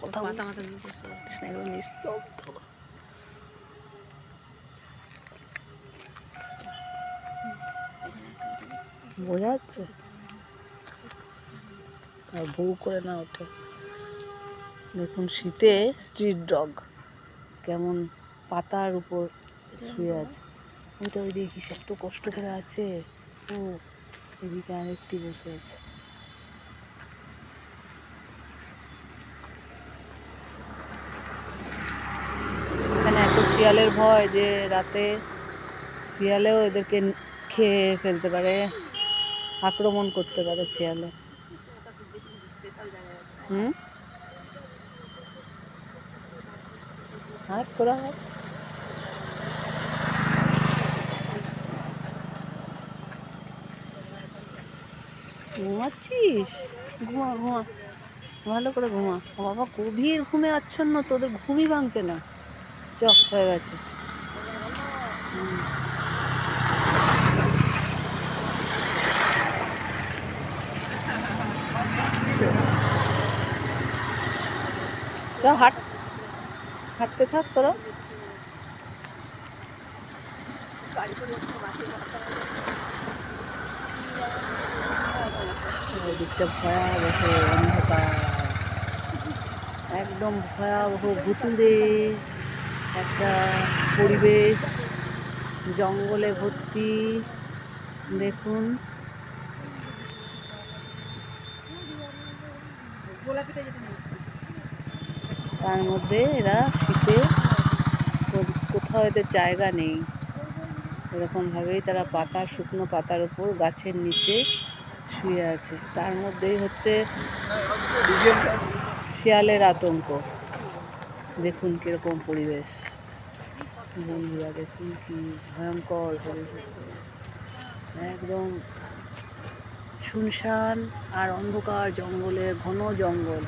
কথা বোঝা যাচ্ছে আর বউ করে না ওঠে। দেখুন শীতে স্ট্রিট ডগ কেমন পাতার উপর শুয়ে আছে। ওইটা ওই দেখিস এত কষ্ট করে আছে। ও এদিকে আরেকটি বসে আছে। এখানে এত শিয়ালের ভয় যে রাতে শিয়ালেও এদেরকে খেয়ে ফেলতে পারে, আক্রমণ করতে পারে শিয়ালে। আর তোরা ঘুমাচ্ছিস? ঘুমা ঘুমা, ভালো করে ঘুমা। বাবা গভীর ঘুমে আচ্ছন্ন, তোদের ঘুমই ভাঙছে না। চক হয়ে গেছে। চ হাঁটতে থাক তোরা। এদিকটা ভয়াবহ অন্ধকার, একদম ভয়াবহ ভুতুড়ে একটা পরিবেশ, জঙ্গলে ভর্তি। দেখুন তার মধ্যে এরা শীতে কোথাও এদের জায়গা নেই, এরকমভাবেই তারা পাতা, শুকনো পাতার উপর গাছের নিচে শুয়ে আছে। তার মধ্যেই হচ্ছে শিয়ালের আতঙ্ক। দেখুন কিরকম পরিবেশ বন্ধুরা, দেখুন কি ভয়ঙ্কর পরিবেশ। একদম শুনশান আর অন্ধকার জঙ্গলের ঘন জঙ্গল।